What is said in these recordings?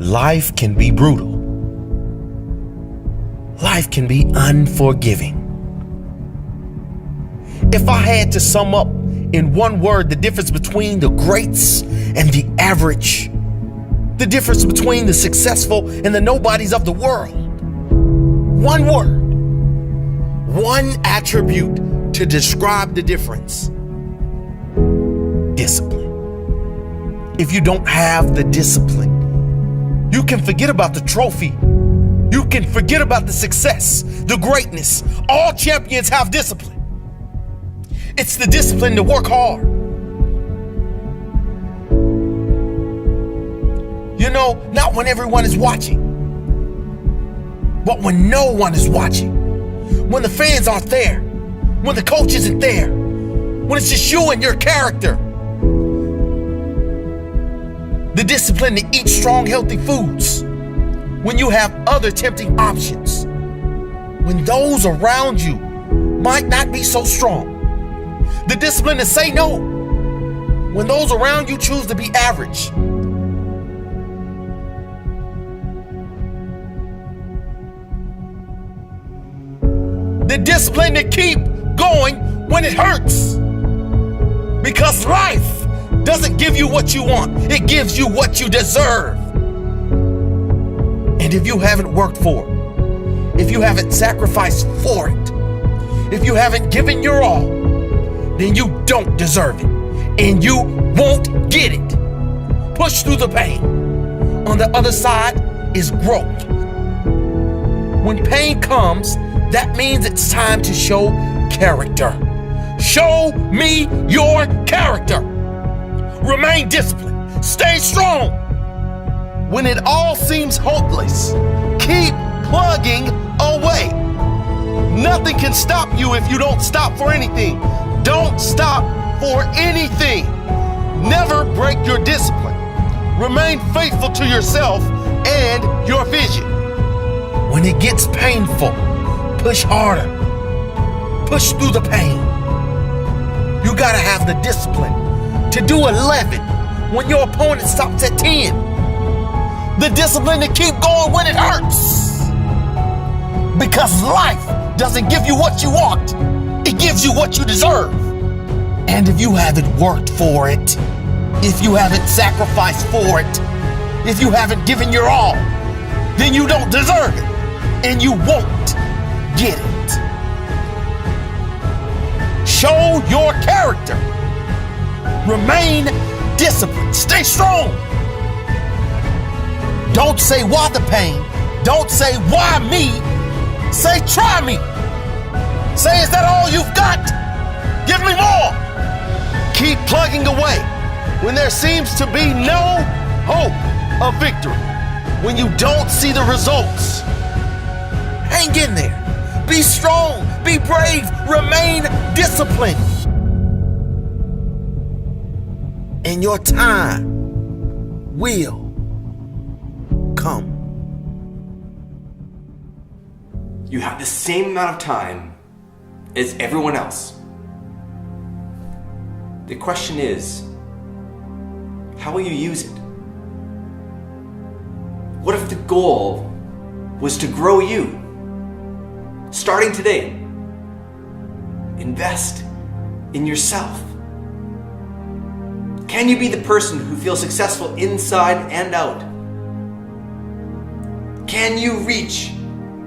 life can be brutal. Life can be unforgiving. If I had to sum up in one word the difference between the greats and the average, the difference between the successful and the nobodies of the world, one word, one attribute to describe the difference: discipline. If you don't have the discipline, you can forget about the trophy. You can forget about the success, the greatness. All champions have discipline. It's the discipline to work hard. You know, not when everyone is watching, but when no one is watching. When the fans aren't there. When the coach isn't there. When it's just you and your character. The discipline to eat strong, healthy foods when you have other tempting options. When those around you might not be so strong. The discipline to say no when those around you choose to be average. The discipline to keep going when it hurts. Because life doesn't give you what you want. It gives you what you deserve. And if you haven't worked for it, if you haven't sacrificed for it, if you haven't given your all, then you don't deserve it. And you won't get it. Push through the pain. On the other side is growth. When pain comes, that means it's time to show character. Show me your character. Remain disciplined. Stay strong. When it all seems hopeless, keep plugging away. Nothing can stop you if you don't stop for anything. Don't stop for anything. Never break your discipline. Remain faithful to yourself and your vision. When it gets painful, push harder. Push through the pain. You gotta have the discipline to do 11 when your opponent stops at 10. The discipline to keep going when it hurts. Because life doesn't give you what you want. It gives you what you deserve. And if you haven't worked for it, if you haven't sacrificed for it, if you haven't given your all, then you don't deserve it. And you won't get it. Show your character. Remain disciplined. Stay strong. Don't say why the pain. Don't say why me. Say try me. Say, is that all you've got? Give me more. Keep plugging away when there seems to be no hope of victory. When you don't see the results. Hang in there. Be strong. Be brave. Remain disciplined. And your time will come. You have the same amount of time as everyone else. The question is, how will you use it? What if the goal was to grow you? Starting today, invest in yourself. Can you be the person who feels successful inside and out? Can you reach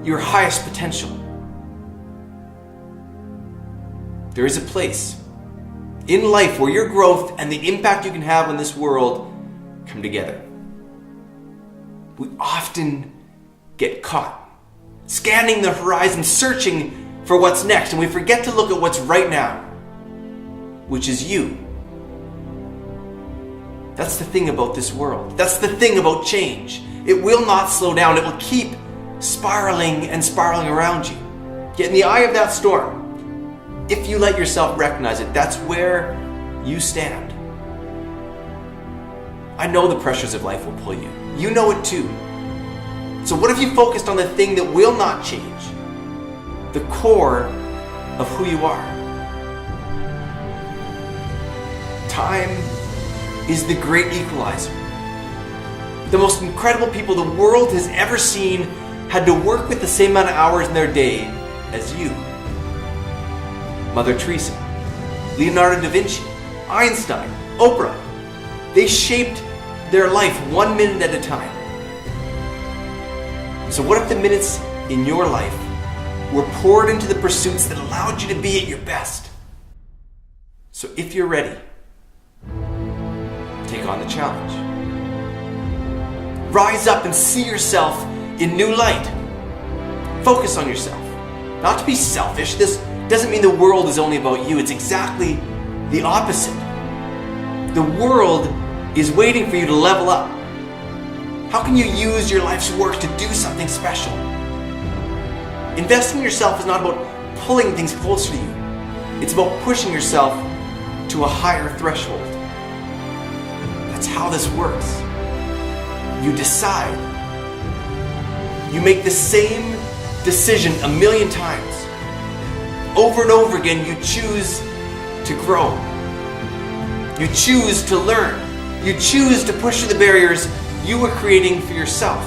your highest potential? There is a place in life where your growth and the impact you can have on this world come together. We often get caught scanning the horizon, searching for what's next, and we forget to look at what's right now, which is you. That's the thing about this world. That's the thing about change. It will not slow down. It will keep spiraling and spiraling around you. Yet in the eye of that storm, if you let yourself recognize it, that's where you stand. I know the pressures of life will pull you. You know it too. So what if you focused on the thing that will not change? The core of who you are. Time is the great equalizer. The most incredible people the world has ever seen had to work with the same amount of hours in their day as you. Mother Teresa, Leonardo da Vinci, Einstein, Oprah. They shaped their life 1 minute at a time. So what if the minutes in your life were poured into the pursuits that allowed you to be at your best? So if you're ready, take on the challenge. Rise up and see yourself in new light. Focus on yourself. Not to be selfish. This doesn't mean the world is only about you. It's exactly the opposite. The world is waiting for you to level up. How can you use your life's work to do something special? Investing in yourself is not about pulling things closer to you. It's about pushing yourself to a higher threshold. That's how this works. You decide. You make the same decision a million times. Over and over again, you choose to grow. You choose to learn. You choose to push through the barriers you were creating for yourself.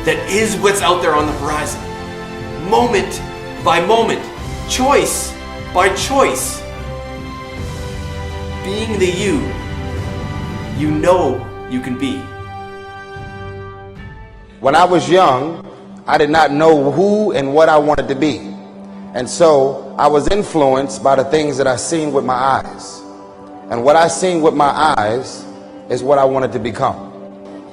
That is what's out there on the horizon. Moment by moment, choice by choice. Being the you know you can be. When I was young, I did not know who and what I wanted to be. And so I was influenced by the things that I seen with my eyes. And what I seen with my eyes is what I wanted to become.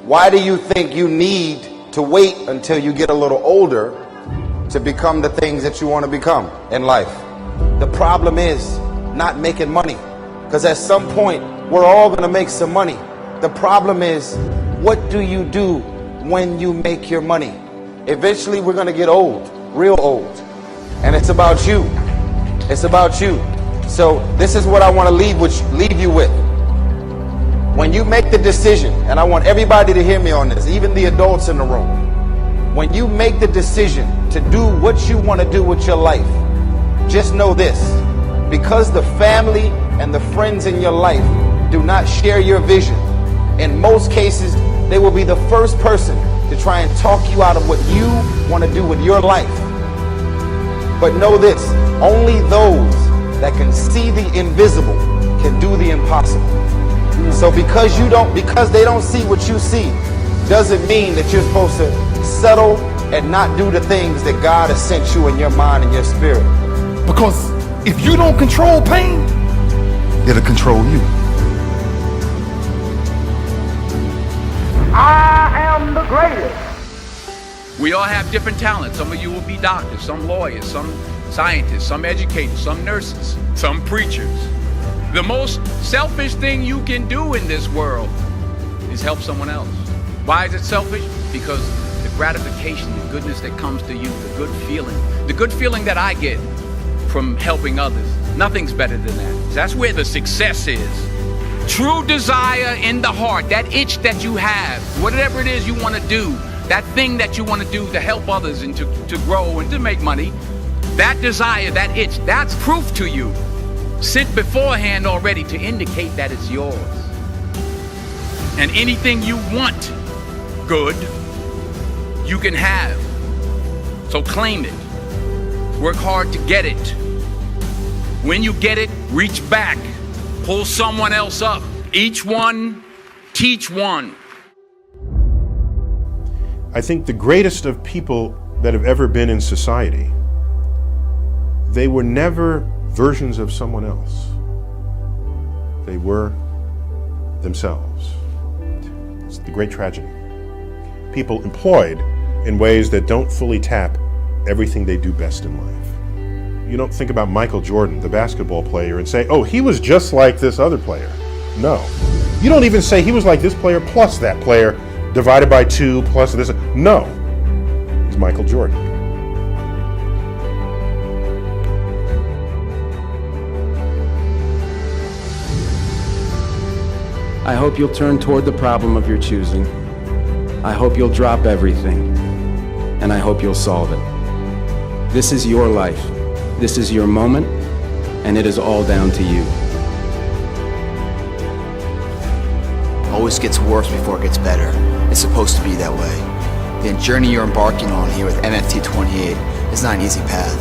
Why do you think you need to wait until you get a little older to become the things that you want to become in life? The problem is not making money, because at some point we're all going to make some money. The problem is, what do you do when you make your money? Eventually we're going to get old, real old, and it's about you. It's about you. So this is what I want to leave you with. When you make the decision, and I want everybody to hear me on this, even the adults in the room, when you make the decision to do what you want to do with your life, just know this: because the family and the friends in your life do not share your vision, in most cases they will be the first person to try and talk you out of what you want to do with your life. But know this: only those that can see the invisible can do the impossible. So because they don't see what you see, doesn't mean that you're supposed to settle and not do the things that God has sent you in your mind and your spirit. Because if you don't control pain, it'll control you. I am the greatest. We all have different talents. Some of you will be doctors, some lawyers, some scientists, some educators, some nurses, some preachers. The most selfish thing you can do in this world is help someone else. Why is it selfish? Because the gratification, the goodness that comes to you, the good feeling that I get from helping others, nothing's better than that. That's where the success is. True desire in the heart, that itch that you have, whatever it is you want to do, that thing that you want to do to help others and to grow and to make money, that desire, that itch, that's proof to you, sent beforehand already to indicate that it's yours. And anything you want good, you can have. So claim it. Work hard to get it. When you get it, reach back. Pull someone else up. Each one, teach one. I think the greatest of people that have ever been in society, they were never versions of someone else. They were themselves. It's the great tragedy. People employed in ways that don't fully tap everything they do best in life. You don't think about Michael Jordan, the basketball player, and say, oh, he was just like this other player. No. You don't even say he was like this player plus that player divided by 2 plus this. No. He's Michael Jordan. I hope you'll turn toward the problem of your choosing. I hope you'll drop everything, and I hope you'll solve it. This is your life. This is your moment, and it is all down to you. always gets worse before it gets better. It's supposed to be that way. The journey you're embarking on here with MFT 28 is not an easy path.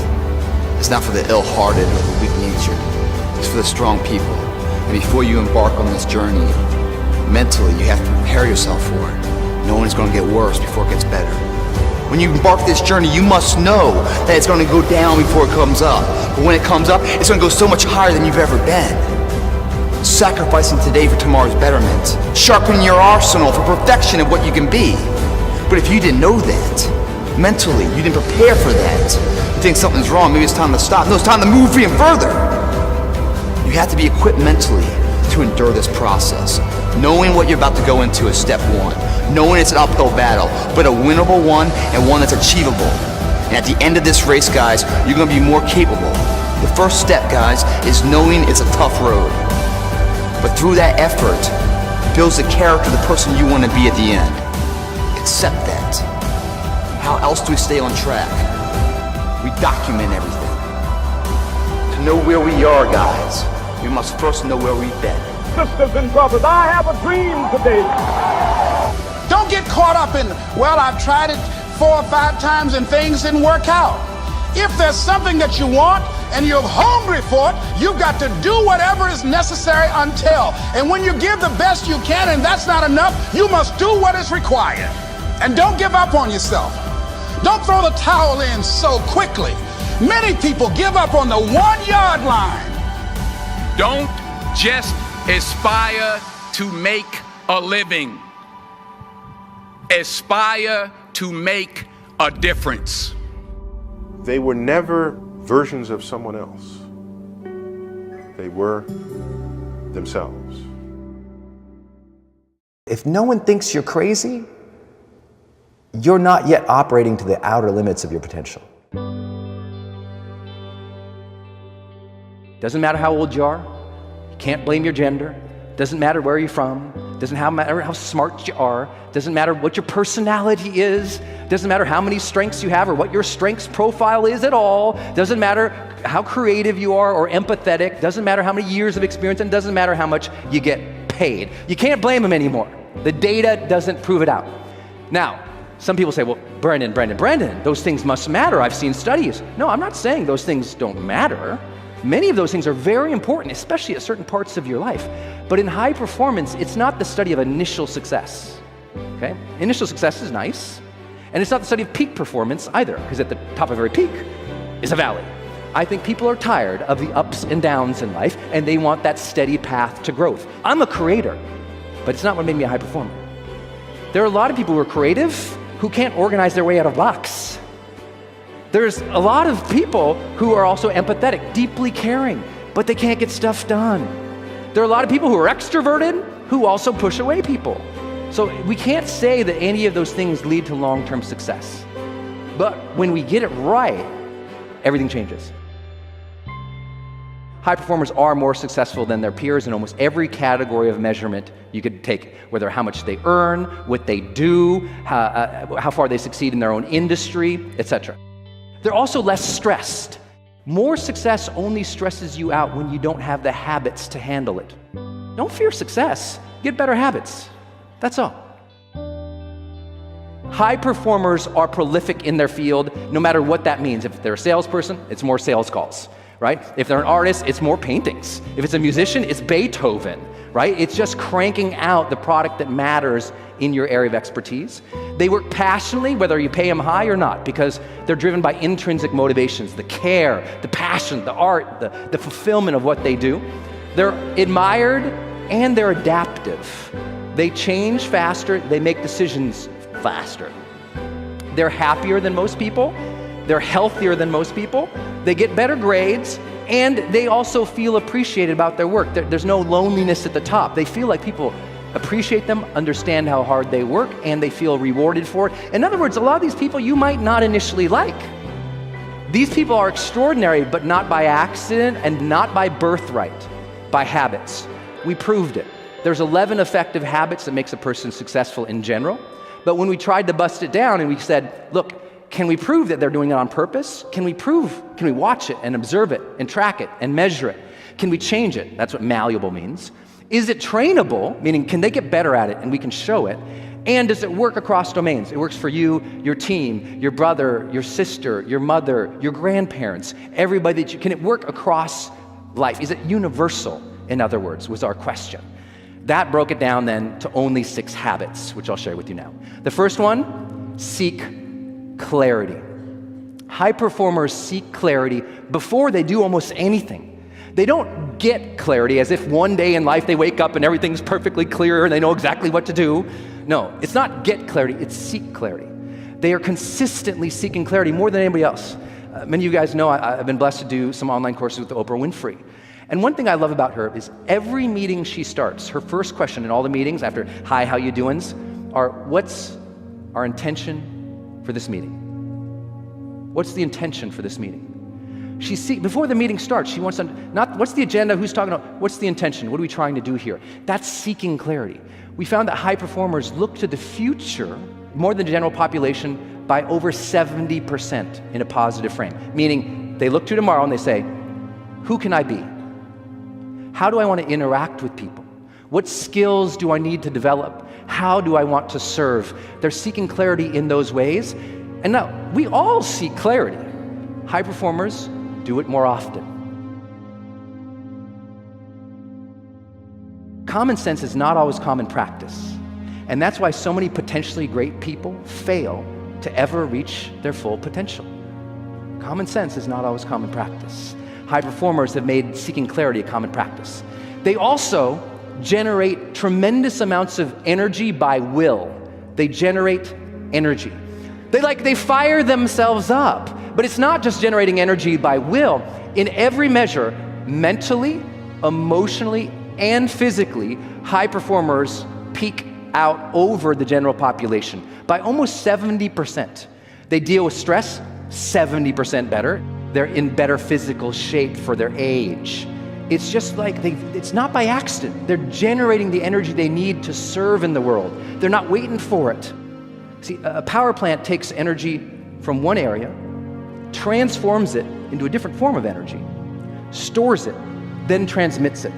It's not for the ill-hearted or the weak-natured. It's for the strong people. And before you embark on this journey, mentally, you have to prepare yourself for it, knowing it's going to get worse before it gets better. When you embark this journey, you must know that it's going to go down before it comes up. But when it comes up, it's going to go so much higher than you've ever been. Sacrificing today for tomorrow's betterment. Sharpening your arsenal for perfection of what you can be. But if you didn't know that, mentally, you didn't prepare for that, you think something's wrong, maybe it's time to stop. No, it's time to move even further. You have to be equipped mentally to endure this process. Knowing what you're about to go into is step one. Knowing it's an uphill battle, but a winnable one and one that's achievable. And at the end of this race, guys, you're going to be more capable. The first step, guys, is knowing it's a tough road. But through that effort, builds the character of the person you want to be at the end. Accept that. How else do we stay on track? We document everything. To know where we are, guys, we must first know where we've been. Sisters and brothers, I have a dream today. Don't get caught up in, well, I've tried it 4 or 5 times and things didn't work out. If there's something that you want and you're hungry for it, you've got to do whatever is necessary until. And when you give the best you can and that's not enough, you must do what is required. And don't give up on yourself. Don't throw the towel in so quickly. Many people give up on the 1-yard line. Don't just aspire to make a living. Aspire to make a difference. They were never versions of someone else. They were themselves. If no one thinks you're crazy, you're not yet operating to the outer limits of your potential. Doesn't matter how old you are. You can't blame your gender. Doesn't matter where you're from. Doesn't matter how smart you are. Doesn't matter what your personality is. Doesn't matter how many strengths you have or what your strengths profile is at all. Doesn't matter how creative you are or empathetic. Doesn't matter how many years of experience, and doesn't matter how much you get paid. You can't blame them anymore. The data doesn't prove it out. Now, some people say, well, Brendan, those things must matter. I've seen studies. No, I'm not saying those things don't matter. Many of those things are very important, especially at certain parts of your life. But in high performance, it's not the study of initial success. Okay? Initial success is nice. And it's not the study of peak performance either, because at the top of every peak is a valley. I think people are tired of the ups and downs in life, and they want that steady path to growth. I'm a creator, but it's not what made me a high performer. There are a lot of people who are creative who can't organize their way out of a box. There's a lot of people who are also empathetic, deeply caring, but they can't get stuff done. There are a lot of people who are extroverted who also push away people. So we can't say that any of those things lead to long-term success. But when we get it right, everything changes. High performers are more successful than their peers in almost every category of measurement you could take, whether how much they earn, what they do, how far they succeed in their own industry, etc. They're also less stressed. More success only stresses you out when you don't have the habits to handle it. Don't fear success, get better habits. That's all. High performers are prolific in their field, no matter what that means. If they're a salesperson, it's more sales calls, right? If they're an artist, it's more paintings. If it's a musician, it's Beethoven, right? It's just cranking out the product that matters in your area of expertise. They work passionately, whether you pay them high or not, because they're driven by intrinsic motivations, the care, the passion, the art, the fulfillment of what they do. They're admired and they're adaptive. They change faster, they make decisions faster. They're happier than most people, they're healthier than most people, they get better grades, and they also feel appreciated about their work. There's no loneliness at the top. They feel like people appreciate them, understand how hard they work, and they feel rewarded for it. In other words, a lot of these people you might not initially like. These people are extraordinary, but not by accident and not by birthright, by habits. We proved it. There's 11 effective habits that makes a person successful in general. But when we tried to bust it down and we said, look, can we prove that they're doing it on purpose? Can we watch it and observe it and track it and measure it? Can we change it? That's what malleable means. Is it trainable? Meaning, can they get better at it and we can show it? And does it work across domains? It works for you, your team, your brother, your sister, your mother, your grandparents, everybody that you, can it work across life? Is it universal, in other words, was our question. That broke it down then to only 6 habits, which I'll share with you now. The first one, seek clarity. High performers seek clarity before they do almost anything. They don't get clarity as if one day in life they wake up and everything's perfectly clear and they know exactly what to do. No, it's not get clarity, it's seek clarity. They are consistently seeking clarity more than anybody else. Many of you guys know I've been blessed to do some online courses with Oprah Winfrey. And one thing I love about her is every meeting she starts, her first question in all the meetings after, hi, how you doings, are what's our intention for this meeting? What's the intention for this meeting? Before the meeting starts, she wants to, not what's the agenda, who's talking about, what's the intention, what are we trying to do here? That's seeking clarity. We found that high performers look to the future more than the general population by over 70% in a positive frame. Meaning, they look to tomorrow and they say, who can I be? How do I want to interact with people? What skills do I need to develop? How do I want to serve? They're seeking clarity in those ways. And now, we all seek clarity. High performers do it more often. Common sense is not always common practice. And that's why so many potentially great people fail to ever reach their full potential. Common sense is not always common practice. High performers have made seeking clarity a common practice. They also generate tremendous amounts of energy by will. They generate energy. They fire themselves up. But it's not just generating energy by will. In every measure, mentally, emotionally, and physically, high performers peak out over the general population by almost 70%. They deal with stress 70% better. They're in better physical shape for their age. It's just like it's not by accident. They're generating the energy they need to serve in the world. They're not waiting for it. See, a power plant takes energy from one area, transforms it into a different form of energy, stores it, then transmits it.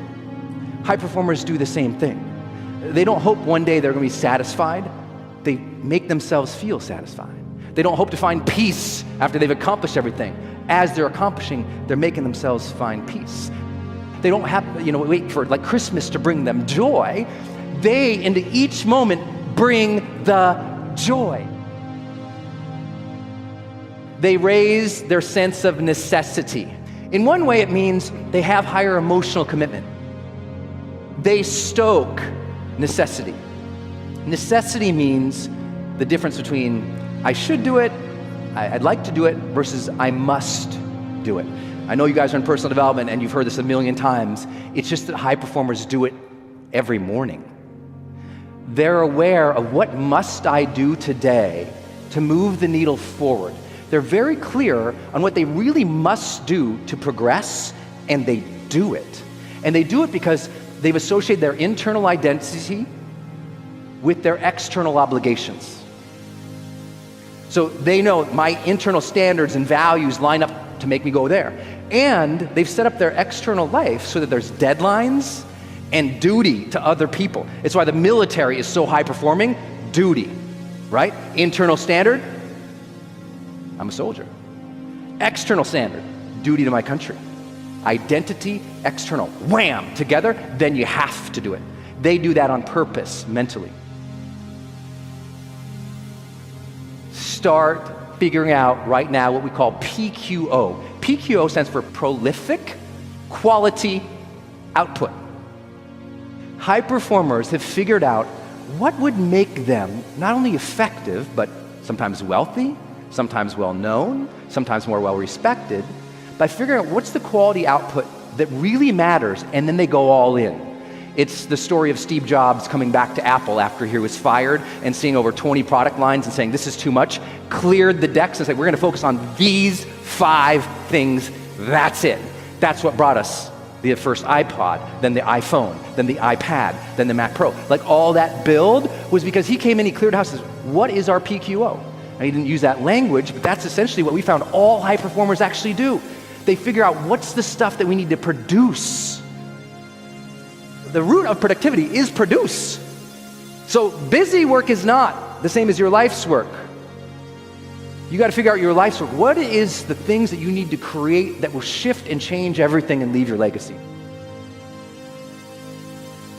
High performers do the same thing. They don't hope one day they're going to be satisfied. They make themselves feel satisfied. They don't hope to find peace after they've accomplished everything. As they're accomplishing, they're making themselves find peace. They don't have, wait for like Christmas to bring them joy. They, into each moment, bring the joy. They raise their sense of necessity. In one way, it means they have higher emotional commitment. They stoke necessity. Necessity means the difference between I should do it, I'd like to do it, versus I must do it. I know you guys are in personal development and you've heard this a million times. It's just that high performers do it every morning. They're aware of what must I do today to move the needle forward. They're very clear on what they really must do to progress, and they do it. And they do it because they've associated their internal identity with their external obligations. So they know my internal standards and values line up to make me go there. And they've set up their external life so that there's deadlines and duty to other people. It's why the military is so high performing. Duty, right? Internal standard, I'm a soldier. External standard, duty to my country. Identity, external, wham, together, then you have to do it. They do that on purpose, mentally. Start figuring out right now what we call PQO. PQO stands for prolific quality output. High performers have figured out what would make them not only effective, but sometimes wealthy, sometimes well-known, sometimes more well-respected, by figuring out what's the quality output that really matters, and then they go all in. It's the story of Steve Jobs coming back to Apple after he was fired and seeing over 20 product lines and saying, this is too much, cleared the decks and said, we're going to focus on these 5 things. That's it. That's what brought us the first iPod, then the iPhone, then the iPad, then the Mac Pro. Like all that build was because he came in, he cleared house and said, what is our PQO? And he didn't use that language, but that's essentially what we found all high performers actually do. They figure out what's the stuff that we need to produce the root of productivity is produce. So busy work is not the same as your life's work. You got to figure out your life's work. What is the things that you need to create that will shift and change everything and leave your legacy?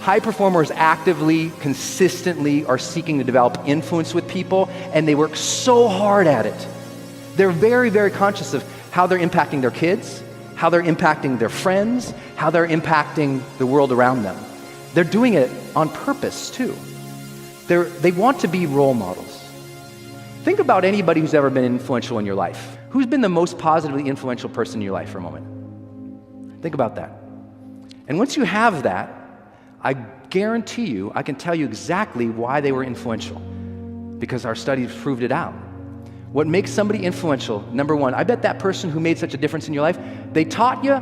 High performers actively, consistently are seeking to develop influence with people, and they work so hard at it. They're very, very conscious of how they're impacting their kids, how they're impacting their friends, how they're impacting the world around them. They're doing it on purpose, too. They want to be role models. Think about anybody who's ever been influential in your life. Who's been the most positively influential person in your life for a moment? Think about that. And once you have that, I guarantee you, I can tell you exactly why they were influential, because our studies proved it out. What makes somebody influential, number one, I bet that person who made such a difference in your life, they taught you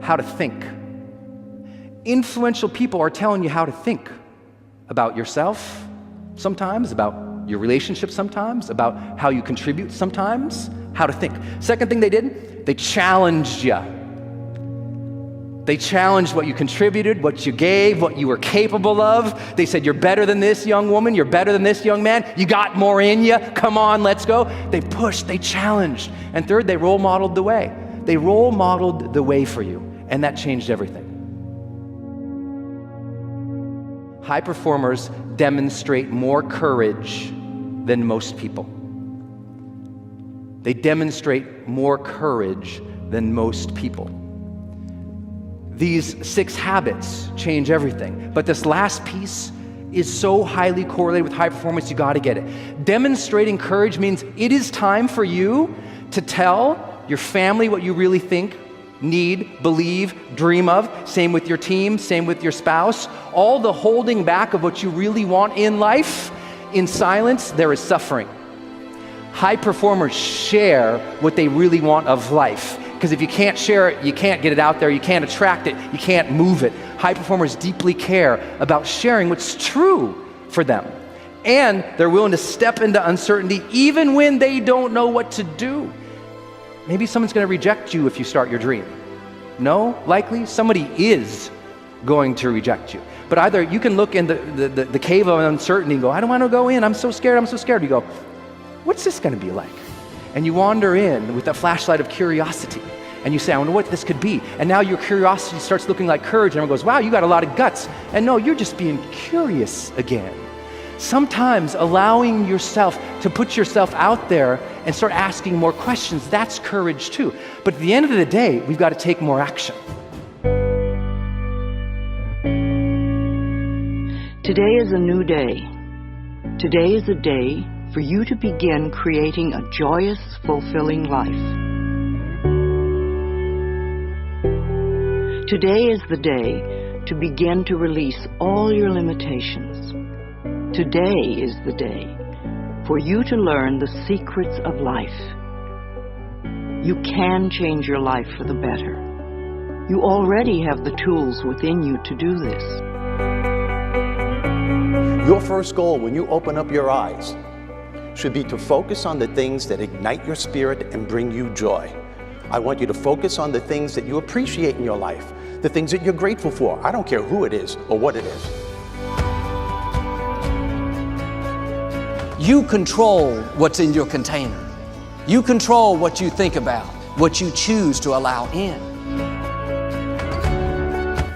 how to think. Influential people are telling you how to think about yourself sometimes, about your relationship sometimes, about how you contribute sometimes, how to think. Second thing they did, they challenged you. They challenged what you contributed, what you gave, what you were capable of. They said, you're better than this young woman, you're better than this young man, you got more in you, come on, let's go. They pushed, they challenged. And third, they role modeled the way. They role modeled the way for you, and that changed everything. High performers demonstrate more courage than most people. They demonstrate more courage than most people. These 6 habits change everything. But this last piece is so highly correlated with high performance, you gotta get it. Demonstrating courage means it is time for you to tell your family what you really think, need, believe, dream of. Same with your team, same with your spouse. All the holding back of what you really want in life, in silence, there is suffering. High performers share what they really want of life. Because if you can't share it, you can't get it out there, you can't attract it, you can't move it. High performers deeply care about sharing what's true for them. And they're willing to step into uncertainty even when they don't know what to do. Maybe someone's going to reject you if you start your dream. No, likely somebody is going to reject you. But either you can look in the cave of uncertainty and go, I don't want to go in, I'm so scared. You go, what's this going to be like? And you wander in with a flashlight of curiosity. And you say, I wonder what this could be. And now your curiosity starts looking like courage. And everyone goes, wow, you got a lot of guts. And no, you're just being curious again. Sometimes allowing yourself to put yourself out there and start asking more questions, that's courage too. But at the end of the day, we've got to take more action. Today is a new day. Today is a day for you to begin creating a joyous, fulfilling life. Today is the day to begin to release all your limitations. Today is the day for you to learn the secrets of life. You can change your life for the better. You already have the tools within you to do this. Your first goal when you open up your eyes should be to focus on the things that ignite your spirit and bring you joy. I want you to focus on the things that you appreciate in your life, the things that you're grateful for. I don't care who it is or what it is. You control what's in your container. You control what you think about, what you choose to allow in.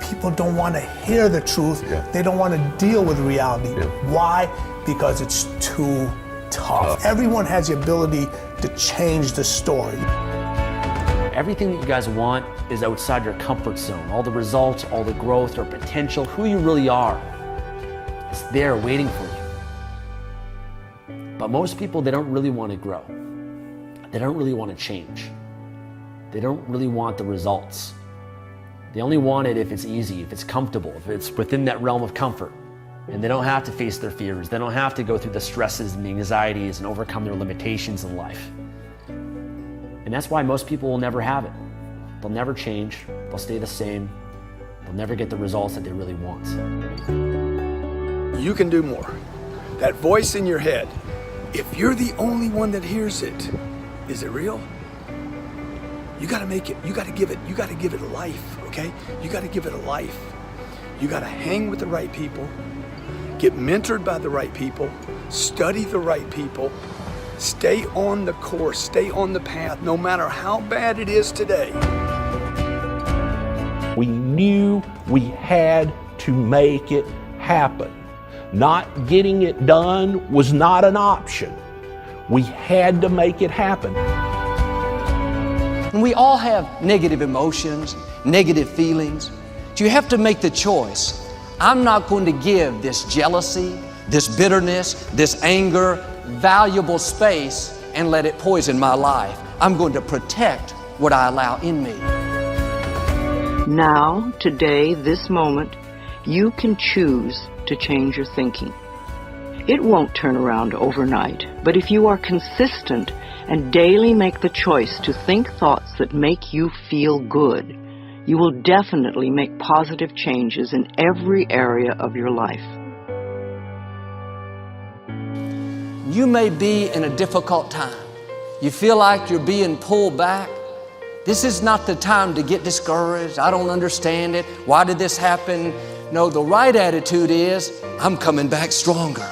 People don't want to hear the truth. Yeah. They don't want to deal with reality. Yeah. Why? Because it's too tough. Everyone has the ability to change the story. Everything that you guys want is outside your comfort zone. All the results, all the growth, your potential, who you really are, it's there waiting for you. But most people, they don't really want to grow. They don't really want to change. They don't really want the results. They only want it if it's easy, if it's comfortable, if it's within that realm of comfort. And they don't have to face their fears. They don't have to go through the stresses and the anxieties and overcome their limitations in life. And that's why most people will never have it. They'll never change. They'll stay the same. They'll never get the results that they really want. You can do more. That voice in your head, if you're the only one that hears it, is it real? You gotta make it, you gotta give it life, okay? You gotta give it a life. You got to hang with the right people, get mentored by the right people, study the right people, stay on the course, stay on the path, no matter how bad it is today. We knew we had to make it happen. Not getting it done was not an option. We had to make it happen. And we all have negative emotions, negative feelings. You have to make the choice. I'm not going to give this jealousy, this bitterness, this anger, valuable space and let it poison my life. I'm going to protect what I allow in me. Now, today, this moment, you can choose to change your thinking. It won't turn around overnight, but if you are consistent and daily make the choice to think thoughts that make you feel good, you will definitely make positive changes in every area of your life. You may be in a difficult time. You feel like you're being pulled back. This is not the time to get discouraged. I don't understand it. Why did this happen? No, the right attitude is, I'm coming back stronger.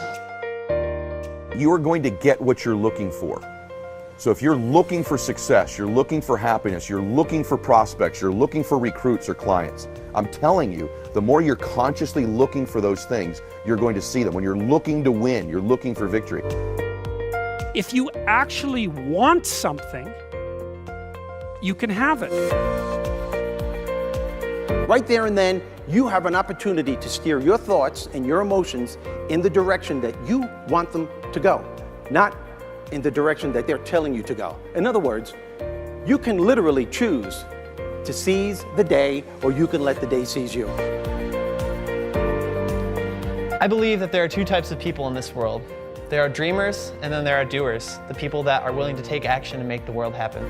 You are going to get what you're looking for. So if you're looking for success, you're looking for happiness, you're looking for prospects, you're looking for recruits or clients, I'm telling you, the more you're consciously looking for those things, you're going to see them. When you're looking to win, you're looking for victory. If you actually want something, you can have it. Right there and then, you have an opportunity to steer your thoughts and your emotions in the direction that you want them to go, not in the direction that they're telling you to go. In other words, you can literally choose to seize the day, or you can let the day seize you. I believe that there are two types of people in this world. There are dreamers, and then there are doers, the people that are willing to take action and make the world happen.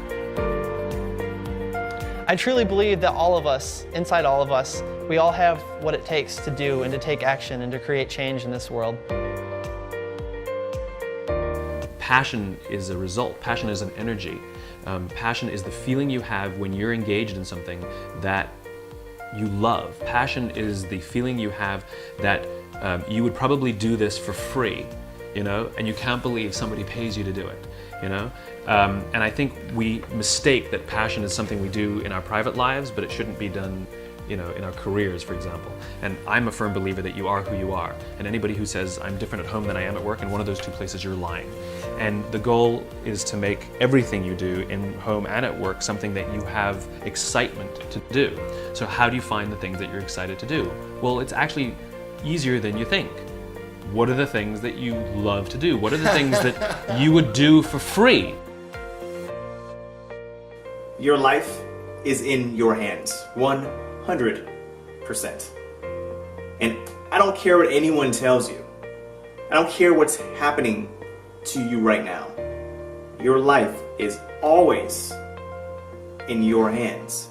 I truly believe that all of us, inside all of us, we all have what it takes to do and to take action and to create change in this world. Passion is a result. Passion is an energy. Passion is the feeling you have when you're engaged in something that you love. Passion is the feeling you have that you would probably do this for free, you know, and you can't believe somebody pays you to do it, you know? And I think we mistake that passion is something we do in our private lives, but it shouldn't be done, you know, in our careers, for example. And I'm a firm believer that you are who you are. And anybody who says, I'm different at home than I am at work, in one of those two places, you're lying. And the goal is to make everything you do in home and at work something that you have excitement to do. So how do you find the things that you're excited to do? Well, it's actually easier than you think. What are the things that you love to do? What are the things that you would do for free? Your life is in your hands, 100%. And I don't care what anyone tells you. I don't care what's happening to you right now. Your life is always in your hands.